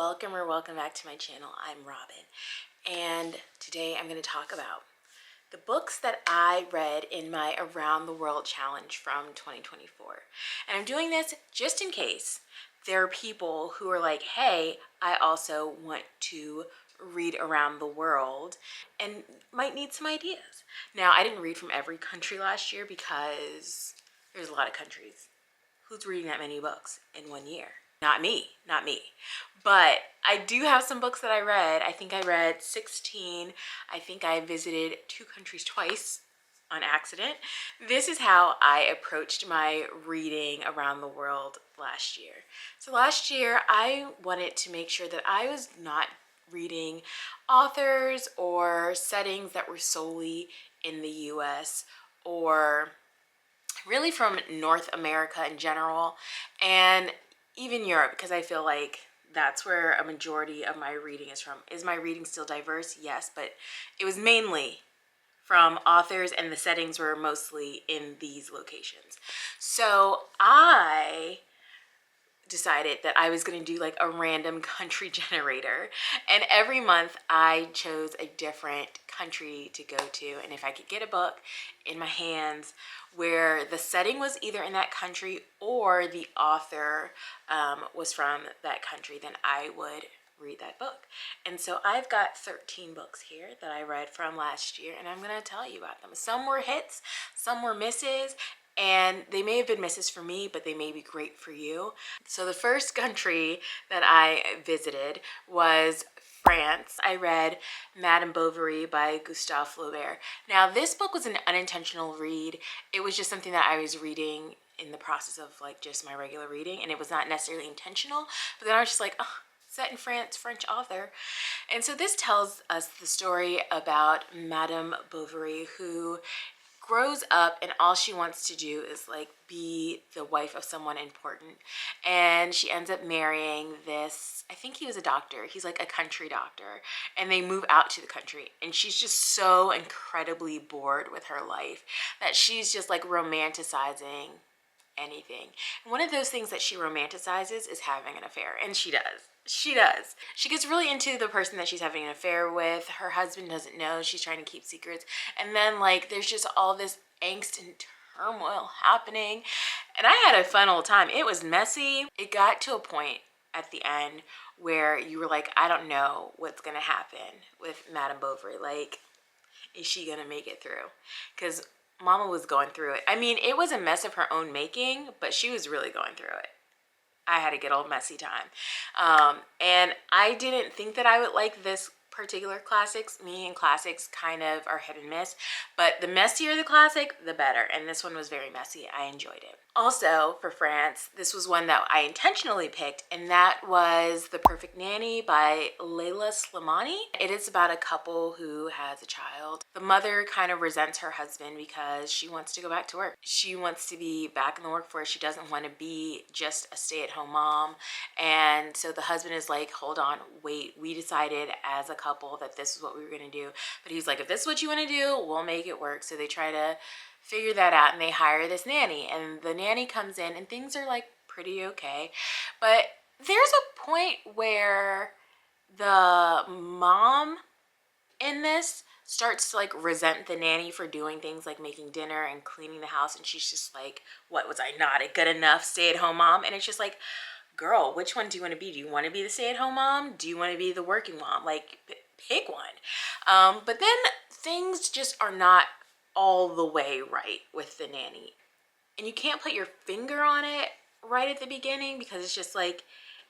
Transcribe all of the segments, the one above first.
welcome back to my channel. I'm Robin, and today I'm going to talk about the books that I read in my Around the World Challenge from 2024. And I'm doing this just in case there are people who are like, hey, I also want to read around the world and might need some ideas. Now, I didn't read from every country last year because there's a lot of countries. Who's reading that many books in 1 year? Not me. But I do have some books that I read. I think I read 16. I think I visited 2 countries twice on accident. This is how I approached my reading around the world last year. So last year, I wanted to make sure that I was not reading authors or settings that were solely in the US or really from North America in general, and even Europe, because I feel like that's where a majority of my reading is from. Is my reading still diverse? Yes, but it was mainly from authors and the settings were mostly in these locations. So I decided that I was going to do like a random country generator, and every month I chose a different country to go to, and if I could get a book in my hands where the setting was either in that country or the author was from that country, then I would read that book. And so I've got 13 books here that I read from last year, and I'm going to tell you about them. Some were hits, some were misses, and they may have been misses for me, but they may be great for you. So the first country that I visited was France. I read Madame Bovary by Gustave Flaubert. Now, this book was an unintentional read. It was just something that I was reading in the process of like just my regular reading, and it was not necessarily intentional. But then I was just like, oh, set in France, French author. And so this tells us the story about Madame Bovary, who grows up and all she wants to do is like be the wife of someone important, and she ends up marrying this, I think he was a doctor, he's like a country doctor, and they move out to the country, and she's just so incredibly bored with her life that she's just like romanticizing anything. And one of those things that she romanticizes is having an affair, and she does. She gets really into the person that she's having an affair with. Her husband doesn't know. She's trying to keep secrets. And then like there's just all this angst and turmoil happening. And I had a fun old time. It was messy. It got to a point at the end where you were like, I don't know what's going to happen with Madame Bovary. Like, is she going to make it through? Because Mama was going through it. I mean, it was a mess of her own making, but she was really going through it. I had a good old messy time. And I didn't think that I would like this particular classics. Me and classics kind of are hit and miss, but the messier the classic, the better. And this one was very messy. I enjoyed it. Also, for France, this was one that I intentionally picked, and that was The Perfect Nanny by Leila Slimani. It is about a couple who has a child. The mother kind of resents her husband because she wants to go back to work. She wants to be back in the workforce. She doesn't want to be just a stay-at-home mom. And so the husband is like, hold on, wait, we decided as a couple that this is what we were going to do. But he's like, if this is what you want to do, we'll make it work. So they try to figure that out, and they hire this nanny, and the nanny comes in and things are like pretty okay, but there's a point where the mom in this starts to like resent the nanny for doing things like making dinner and cleaning the house, and she's just like, what, was I not a good enough stay-at-home mom? And it's just like, girl, which one do you want to be? Do you want to be the stay-at-home mom? Do you want to be the working mom? Like, pick one. But then things just are not all the way right with the nanny, and you can't put your finger on it right at the beginning because it's just like,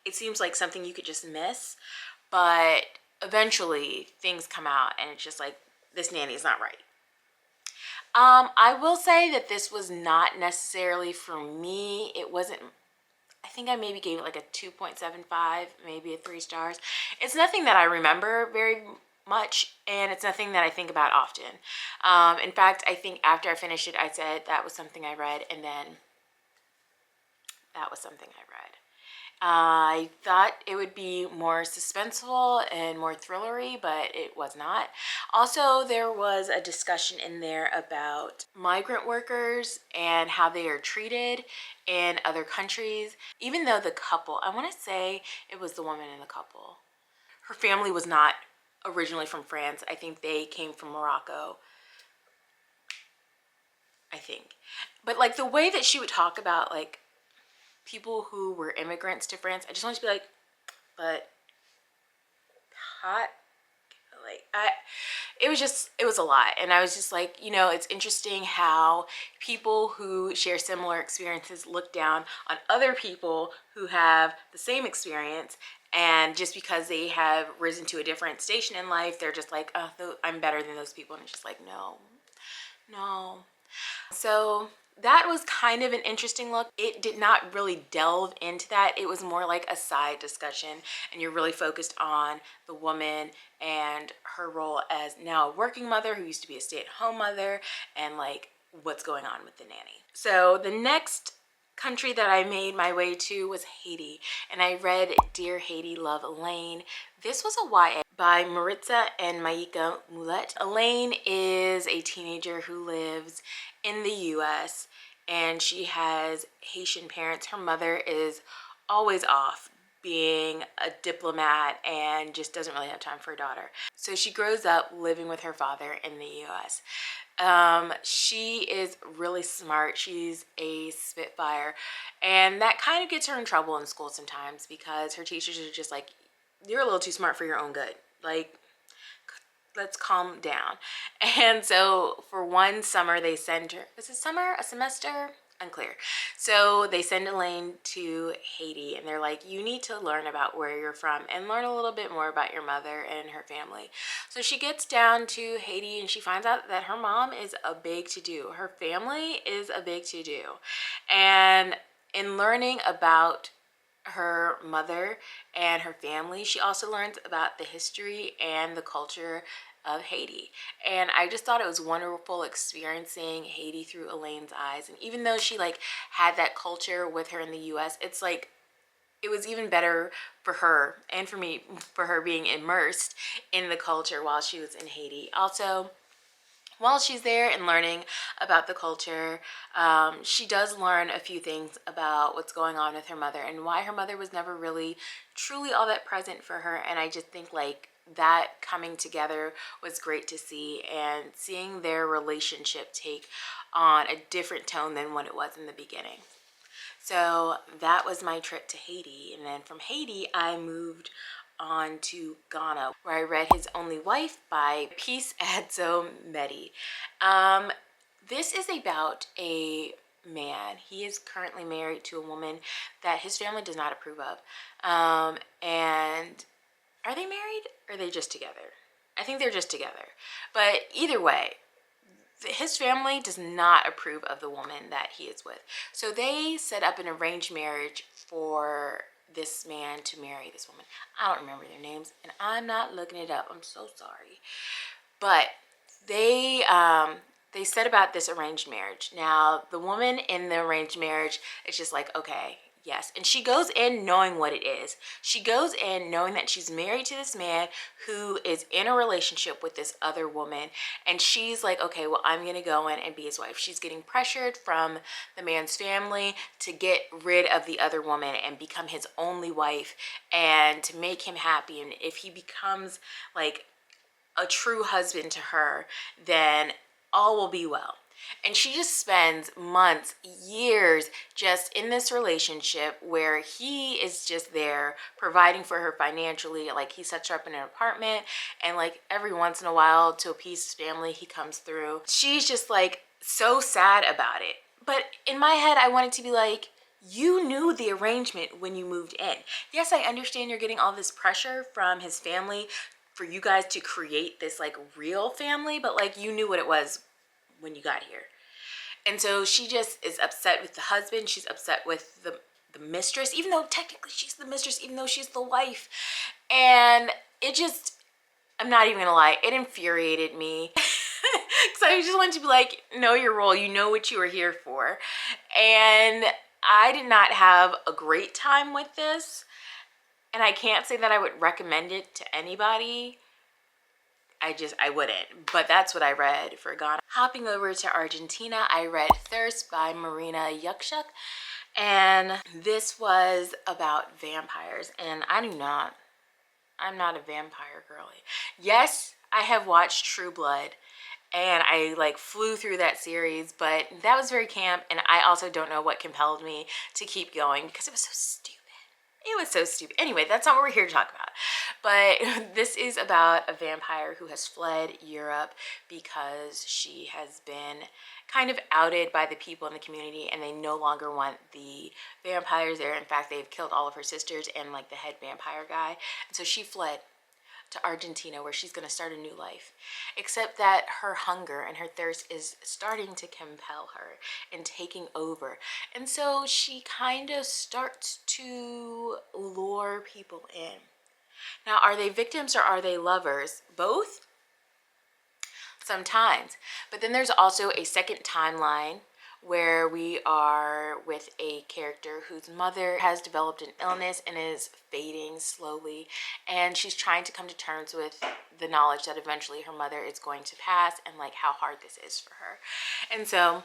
it seems like something you could just miss, but eventually things come out and it's just like, this nanny is not right. I will say that this was not necessarily for me. It wasn't, I think I maybe gave it like a 2.75, maybe a 3 stars. It's nothing that I remember very much, and it's nothing that I think about often. In fact, I think after I finished it, I said that was something I read, and then that was something I read. I thought it would be more suspenseful and more thrillery, but it was not. Also, there was a discussion in there about migrant workers and how they are treated in other countries. Even though the couple, I want to say it was the woman in the couple, her family was not originally from France. I think they came from Morocco, I think. But like the way that she would talk about like people who were immigrants to France, I just wanted to be like, but hot, like it was a lot. And I was just like, you know, it's interesting how people who share similar experiences look down on other people who have the same experience, and just because they have risen to a different station in life, they're just like, oh, I'm better than those people. And it's just like, no. So that was kind of an interesting look. It did not really delve into that. It was more like a side discussion, and you're really focused on the woman and her role as now a working mother who used to be a stay-at-home mother, and like what's going on with the nanny. So the next country that I made my way to was Haiti, and I read Dear Haiti, Love Elaine. This was a YA by Maritza and Maika Moulet. Elaine is a teenager who lives in the US, and she has Haitian parents. Her mother is always off being a diplomat and just doesn't really have time for her daughter. So she grows up living with her father in the US. She is really smart. She's a Spitfire, and that kind of gets her in trouble in school sometimes because her teachers are just like, you're a little too smart for your own good. Like, let's calm down. And so for one summer they send her, is it summer, a semester? Unclear. So they send Elaine to Haiti, and they're like, you need to learn about where you're from and learn a little bit more about your mother and her family. So she gets down to Haiti, and she finds out that her mom is a big to-do. Her family is a big to-do. And in learning about her mother and her family, she also learns about the history and the culture of Haiti. And I just thought it was wonderful experiencing Haiti through Elaine's eyes. And even though she like had that culture with her in the US, it's like it was even better for her and for me, for her being immersed in the culture while she was in Haiti. Also, while she's there and learning about the culture, she does learn a few things about what's going on with her mother and why her mother was never really truly all that present for her. And I just think like that coming together was great to see, and seeing their relationship take on a different tone than what it was in the beginning. So that was my trip to Haiti. And then from Haiti, I moved on to Ghana, where I read His Only Wife by Peace Adzo Medi. This is about a man. He is currently married to a woman that his family does not approve of. And are they married or are they just together? I think they're just together. But either way, his family does not approve of the woman that he is with. So they set up an arranged marriage for this man to marry this woman. I don't remember their names, and I'm not looking it up. I'm so sorry. But they said about this arranged marriage. Now, the woman in the arranged marriage is just like, okay, yes. And she goes in knowing what it is. She goes in knowing that she's married to this man who is in a relationship with this other woman. And she's like, okay, well, I'm going to go in and be his wife. She's getting pressured from the man's family to get rid of the other woman and become his only wife and to make him happy. And if he becomes like a true husband to her, then all will be well. And she just spends months, years just in this relationship where he is just there providing for her financially. Like he sets her up in an apartment, and like every once in a while to appease his family, he comes through. She's just like so sad about it. But in my head, I wanted to be like, you knew the arrangement when you moved in. Yes, I understand you're getting all this pressure from his family for you guys to create this like real family, but like you knew what it was when you got here. And so she just is upset with the husband. She's upset with the mistress, even though technically she's the mistress, even though she's the wife. And it just, I'm not even gonna lie, it infuriated me. Because I just wanted to be like, know your role, you know what you were here for. And I did not have a great time with this, and I can't say that I would recommend it to anybody. I wouldn't, but that's what I read for Ghana. Hopping over to Argentina, I read Thirst by Marina Yukshuk, and this was about vampires, and I'm not a vampire girly. Yes, I have watched True Blood, and I like flew through that series, but that was very camp, and I also don't know what compelled me to keep going because it was so stupid. It was so stupid. Anyway, that's not what we're here to talk about. But this is about a vampire who has fled Europe because she has been kind of outed by the people in the community, and they no longer want the vampires there. In fact, they've killed all of her sisters and like the head vampire guy. And so she fled to Argentina, where she's going to start a new life, except that her hunger and her thirst is starting to compel her and taking over. And so she kind of starts to lure people in. Now, are they victims or are they lovers? Both? Sometimes. But then there's also a second timeline where we are with a character whose mother has developed an illness and is fading slowly, and she's trying to come to terms with the knowledge that eventually her mother is going to pass, and like how hard this is for her. And so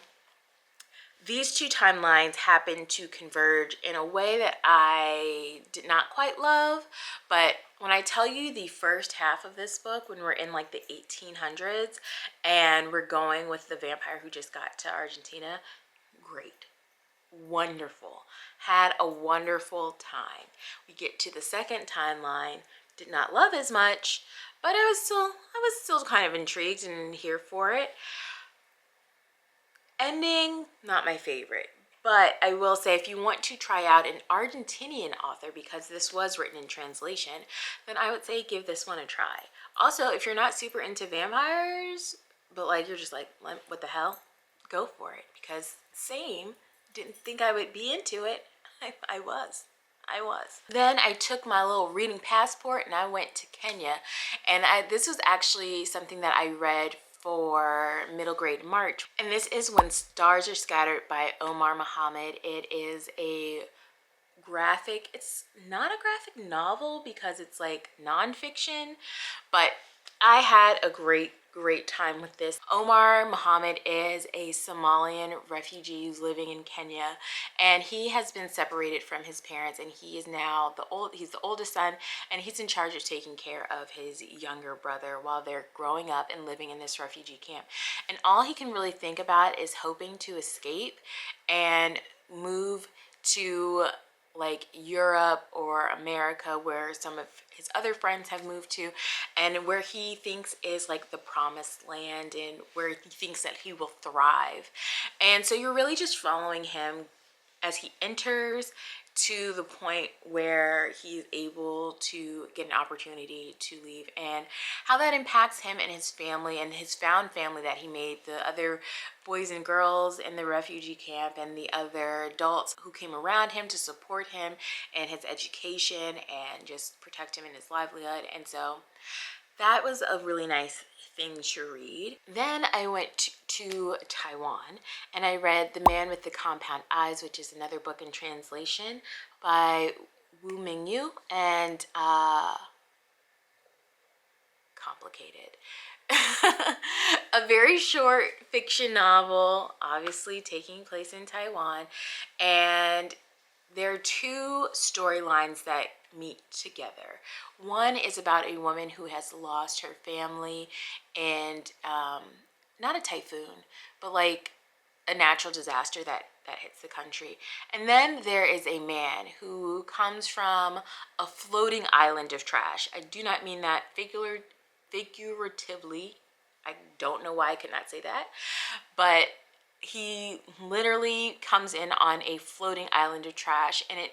these two timelines happen to converge in a way that I did not quite love. But when I tell you the first half of this book, when we're in like the 1800s and we're going with the vampire who just got to Argentina, great, wonderful, had a wonderful time. We get to the second timeline, did not love as much, but I was still kind of intrigued and here for it. Ending, not my favorite, but I will say if you want to try out an Argentinian author, because this was written in translation, then I would say give this one a try. Also, if you're not super into vampires, but like you're just like, what the hell? Go for it, because same, didn't think I would be into it. I was. Then I took my little reading passport and I went to Kenya, and this was actually something that I read for middle grade March, and this is When Stars Are Scattered by Omar Muhammad. It is a graphic, it's not a graphic novel because it's like nonfiction, but I had a great time with this. Omar Muhammad is a Somalian refugee who's living in Kenya, and he has been separated from his parents, and he is now he's the oldest son, and he's in charge of taking care of his younger brother while they're growing up and living in this refugee camp. And all he can really think about is hoping to escape and move to like Europe or America, where some of his other friends have moved to, and where he thinks is like the promised land and where he thinks that he will thrive. And so you're really just following him as he enters to the point where he's able to get an opportunity to leave, and how that impacts him and his family and his found family that he made, the other boys and girls in the refugee camp and the other adults who came around him to support him in his education and just protect him in his livelihood. And so that was a really nice thing to read. Then I went to Taiwan and I read The Man with the Compound Eyes, which is another book in translation by Wu Mingyu, and complicated. A very short fiction novel, obviously taking place in Taiwan, and there are two storylines that meet together. One is about a woman who has lost her family and not a typhoon, but like a natural disaster that hits the country. And then there is a man who comes from a floating island of trash. I do not mean that figuratively. I don't know why I could not say that, but he literally comes in on a floating island of trash, and it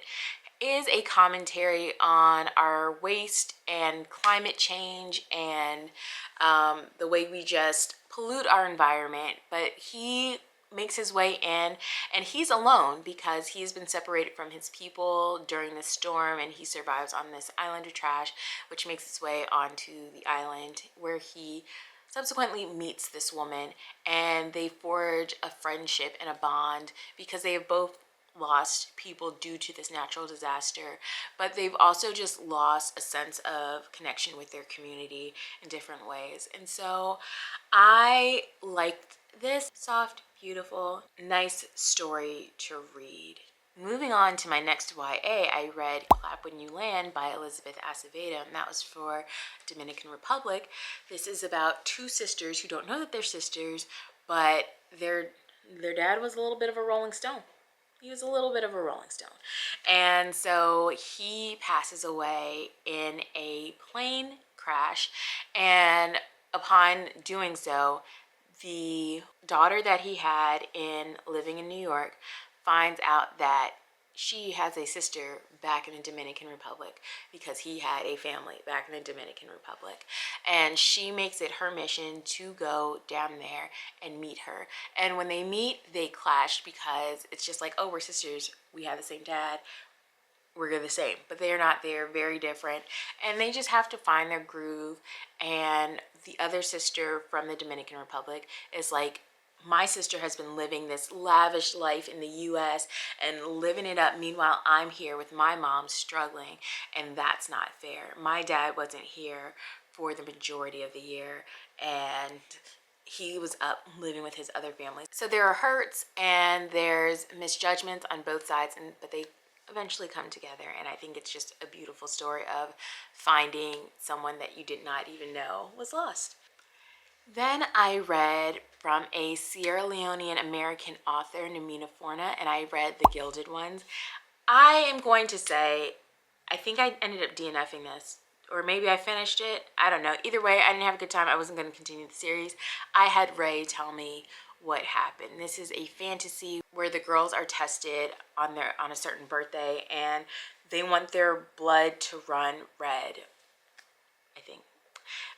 is a commentary on our waste and climate change and the way we just pollute our environment. But he makes his way in, and he's alone because he's been separated from his people during the storm, and he survives on this island of trash, which makes its way onto the island where he subsequently meets this woman, and they forge a friendship and a bond because they have both lost people due to this natural disaster, but they've also just lost a sense of connection with their community in different ways. And so I liked this soft, beautiful, nice story to read. Moving on to my next YA, I read Clap When You Land by Elizabeth Acevedo, and that was for Dominican Republic. This is about two sisters who don't know that they're sisters, but their dad was a little bit of a Rolling Stone. He was a little bit of a Rolling Stone. And so he passes away in a plane crash, and upon doing so, the daughter that he had in living in New York finds out that she has a sister back in the Dominican Republic because he had a family back in the Dominican Republic. And she makes it her mission to go down there and meet her. And when they meet, they clash because it's just like, oh, we're sisters. We have the same dad. We're the same, but they're not. They're very different, and they just have to find their groove. And the other sister from the Dominican Republic is like, my sister has been living this lavish life in the US and living it up. Meanwhile, I'm here with my mom struggling, and that's not fair. My dad wasn't here for the majority of the year, and he was up living with his other family. So there are hurts and there's misjudgments on both sides, but they eventually come together. And I think it's just a beautiful story of finding someone that you did not even know was lost. Then I read from a Sierra Leonean American author, Namina Forna, and I read The Gilded Ones. I am going to say, I think I ended up DNFing this, or maybe I finished it. I don't know. Either way, I didn't have a good time. I wasn't going to continue the series. I had Ray tell me what happened. This is a fantasy where the girls are tested on a certain birthday, and they want their blood to run red, I think.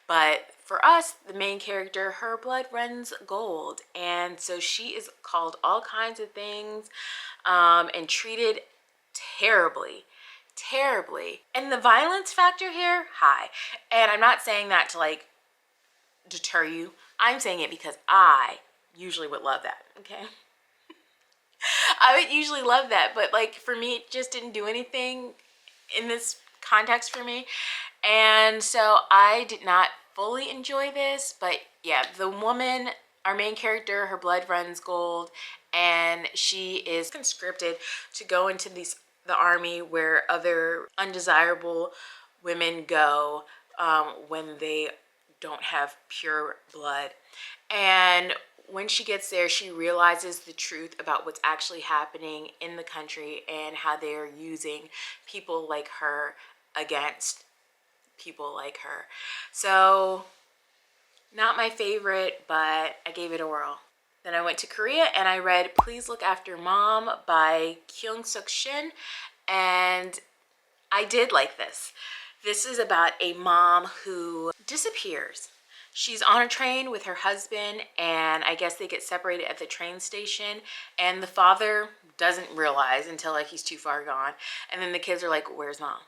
But for us, the main character, her blood runs gold, and so she is called all kinds of things and treated terribly. And the violence factor here, high. And I'm not saying that to like deter you. I'm saying it because I usually would love that, okay? I would usually love that, but like for me, it just didn't do anything in this context for me. And so I did not fully enjoy this, but yeah, the woman, our main character, her blood runs gold, and she is conscripted to go into the army where other undesirable women go when they don't have pure blood. And when she gets there, she realizes the truth about what's actually happening in the country and how they are using people like her against people like her. So not my favorite, but I gave it a whirl. Then I went to Korea and I read Please Look After Mom by Kyung-Suk Shin, and I did like this. This is about a mom who disappears. She's on a train with her husband, and I guess they get separated at the train station, and the father doesn't realize until like he's too far gone, and then the kids are like, where's mom?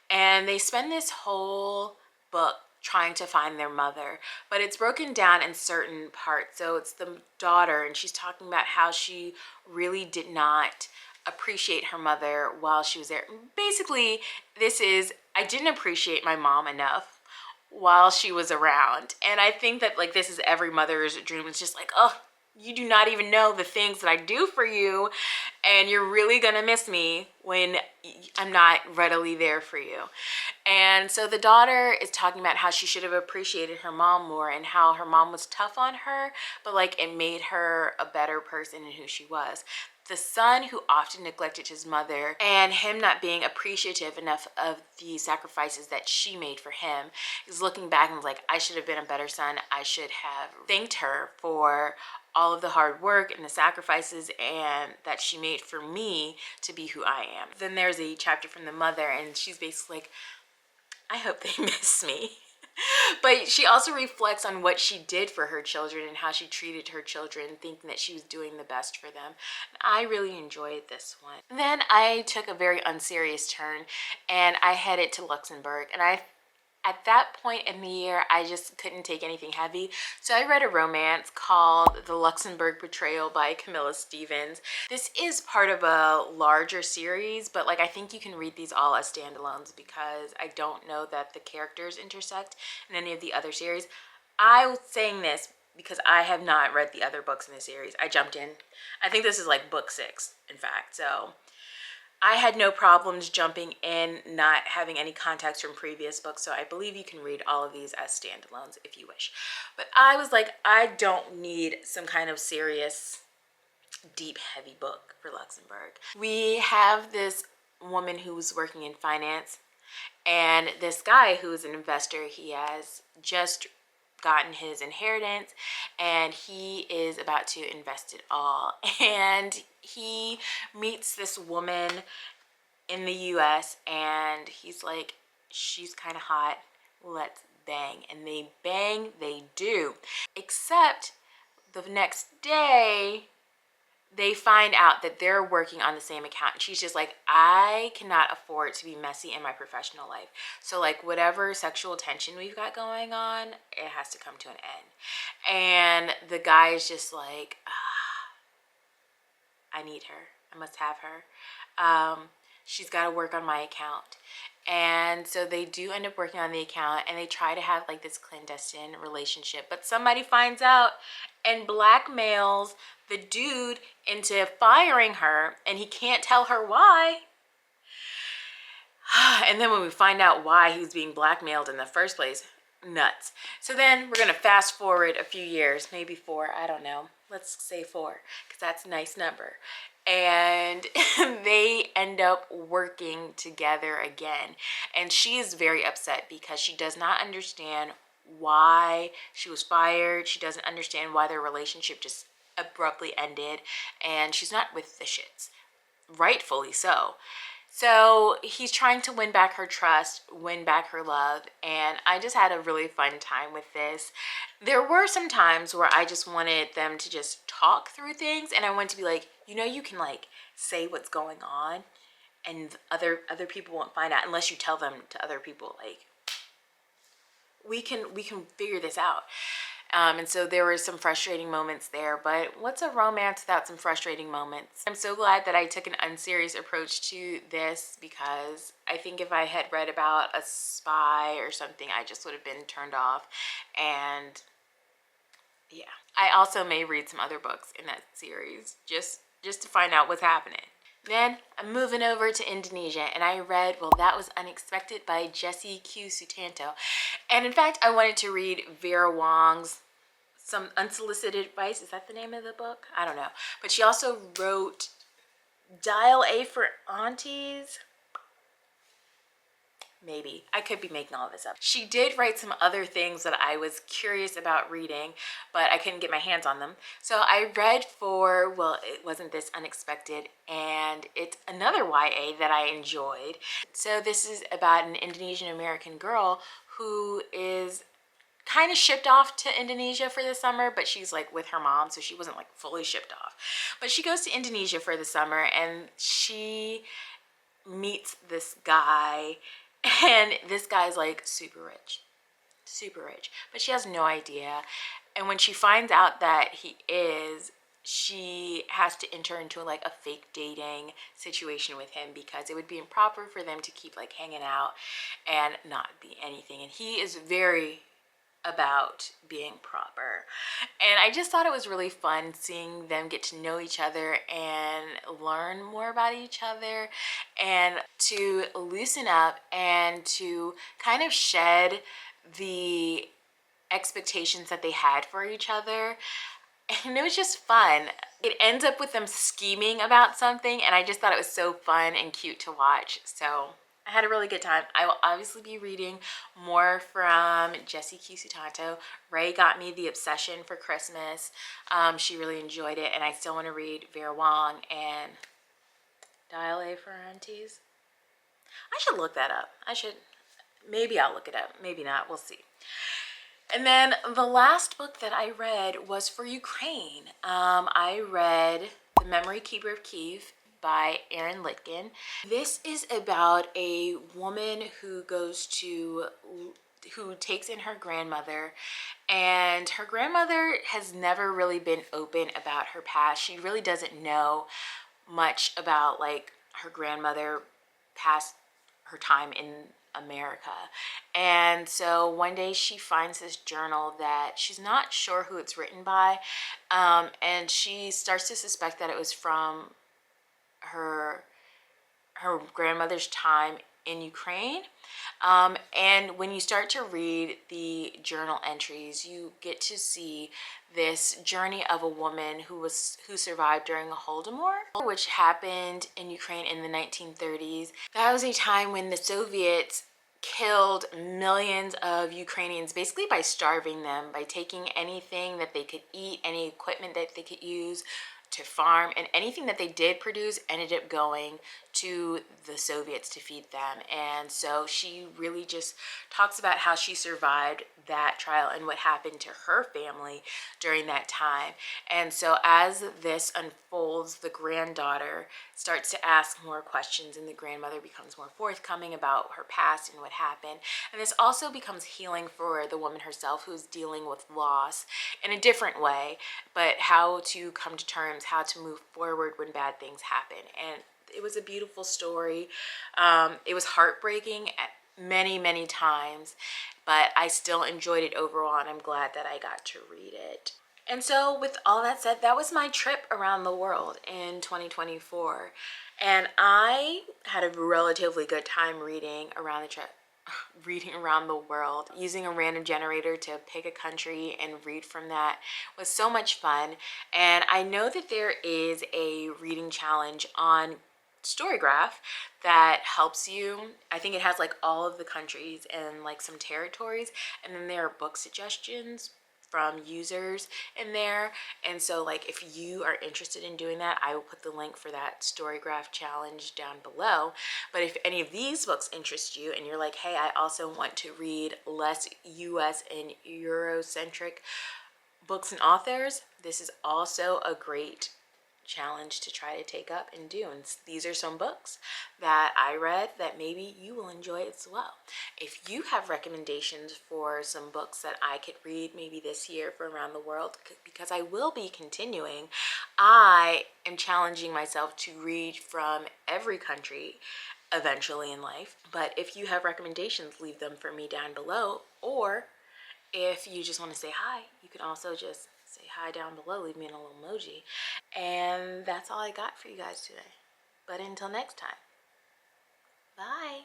And they spend this whole book trying to find their mother, but it's broken down in certain parts. So it's the daughter, and she's talking about how she really did not appreciate her mother while she was there. Basically, this is, I didn't appreciate my mom enough while she was around. And I think that like this is every mother's dream. It's just like, oh, you do not even know the things that I do for you, and you're really gonna miss me when I'm not readily there for you. And so the daughter is talking about how she should have appreciated her mom more, and how her mom was tough on her, but like it made her a better person in who she was. The son, who often neglected his mother, and him not being appreciative enough of the sacrifices that she made for him, is looking back and is like, I should have been a better son. I should have thanked her for all of the hard work and the sacrifices and that she made for me to be who I am. Then there's a chapter from the mother, and she's basically like, I hope they miss me. But she also reflects on what she did for her children and how she treated her children, thinking that she was doing the best for them. And I really enjoyed this one. Then I took a very unserious turn, and I headed to Luxembourg, and I at that point in the year, I just couldn't take anything heavy. So I read a romance called The Luxembourg Betrayal by Camilla Stevens. This is part of a larger series, but like I think you can read these all as standalones because I don't know that the characters intersect in any of the other series. I was saying this because I have not read the other books in the series. I jumped in. I think this is like book 6, in fact. So I had no problems jumping in, not having any context from previous books, so I believe you can read all of these as standalones if you wish. But I was like, I don't need some kind of serious, deep, heavy book for Luxembourg. We have this woman who's working in finance, and this guy who's an investor. He has just gotten his inheritance and he is about to invest it all, and he meets this woman in the US and he's like, she's kind of hot, let's bang. And they bang, they do, except the next day they find out that they're working on the same account. And she's just like, I cannot afford to be messy in my professional life. So like whatever sexual tension we've got going on, it has to come to an end. And the guy is just like, I need her. I must have her. She's got to work on my account. And so they do end up working on the account and they try to have like this clandestine relationship, but somebody finds out and blackmails the dude into firing her, and he can't tell her why. And then when we find out why he was being blackmailed in the first place, nuts. So then we're gonna fast forward a few years, maybe 4, I don't know. Let's say 4, because that's a nice number. And they end up working together again. And she is very upset because she does not understand why she was fired. She doesn't understand why their relationship just abruptly ended. And she's not with the shits, rightfully so. So he's trying to win back her trust, win back her love, and I just had a really fun time with this. There were some times where I just wanted them to just talk through things, and I wanted to be like, you know, you can like say what's going on and other people won't find out unless you tell them to other people, like, we can figure this out. And so there were some frustrating moments there, but what's a romance without some frustrating moments? I'm so glad that I took an unserious approach to this, because I think if I had read about a spy or something, I just would have been turned off. And yeah, I also may read some other books in that series just to find out what's happening. Then I'm moving over to Indonesia, and I read Well, That Was Unexpected by Jessie Q. Sutanto. And in fact, I wanted to read Vera Wong's Some Unsolicited Advice. Is that the name of the book? I don't know. But she also wrote Dial A for Aunties. Maybe. I could be making all of this up. She did write some other things that I was curious about reading, but I couldn't get my hands on them. So I read Well, It Wasn't This Unexpected, and it's another YA that I enjoyed. So this is about an Indonesian American girl who is kind of shipped off to Indonesia for the summer, but she's like with her mom, so she wasn't like fully shipped off. But she goes to Indonesia for the summer, and she meets this guy. And this guy's like super rich, but she has no idea. And when she finds out that he is, she has to enter into like a fake dating situation with him, because it would be improper for them to keep like hanging out and not be anything. And he is very about being proper. And I just thought it was really fun seeing them get to know each other and learn more about each other, and to loosen up and to kind of shed the expectations that they had for each other. And it was just fun. It ends up with them scheming about something, and I just thought it was so fun and cute to watch. So I had a really good time. I will obviously be reading more from Jessie Q. Sutanto. Ray got me The Obsession for Christmas. She really enjoyed it, and I still want to read Vera Wong and Dial A for Aunties. I should look that up. Maybe I'll look it up. Maybe not. We'll see. And then the last book that I read was for Ukraine. I read The Memory Keeper of Kiev by Erin Litkin. This is about a woman who goes to who takes in her grandmother, and her grandmother has never really been open about her past. She really doesn't know much about like her grandmother past her time in America. And so one day she finds this journal that she's not sure who it's written by, and she starts to suspect that it was from her grandmother's time in Ukraine. And when you start to read the journal entries, you get to see this journey of a woman who survived during a Holodomor, which happened in Ukraine in the 1930s. That was a time when the Soviets killed millions of Ukrainians basically by starving them, by taking anything that they could eat, any equipment that they could use to farm, and anything that they did produce ended up going to the Soviets to feed them. And so she really just talks about how she survived that trial and what happened to her family during that time. And so as this unfolds, the granddaughter starts to ask more questions, and the grandmother becomes more forthcoming about her past and what happened. And this also becomes healing for the woman herself, who's dealing with loss in a different way, but how to come to terms, how to move forward when bad things happen. And it was a beautiful story. It was heartbreaking at many times, but I still enjoyed it overall, and I'm glad that I got to read it. And so with all that said, that was my trip around the world in 2024. And I had a relatively good time reading around the trip. Reading around the world, using a random generator to pick a country and read from that was so much fun. And I know that there is a reading challenge on Storygraph that helps you. I think it has like all of the countries and like some territories, and then there are book suggestions from users in there. And so like if you are interested in doing that, I will put the link for that Storygraph challenge down below. But if any of these books interest you and you're like, hey, I also want to read less US and Eurocentric books and authors, this is also a great challenge to try to take up and do. And these are some books that I read that maybe you will enjoy as well. If you have recommendations for some books that I could read maybe this year for around the world, because I will be continuing, I am challenging myself to read from every country eventually in life. But if you have recommendations, leave them for me down below. Or if you just want to say hi, you can also just say hi down below, leave me in a little emoji. And that's all I got for you guys today. But until next time, bye.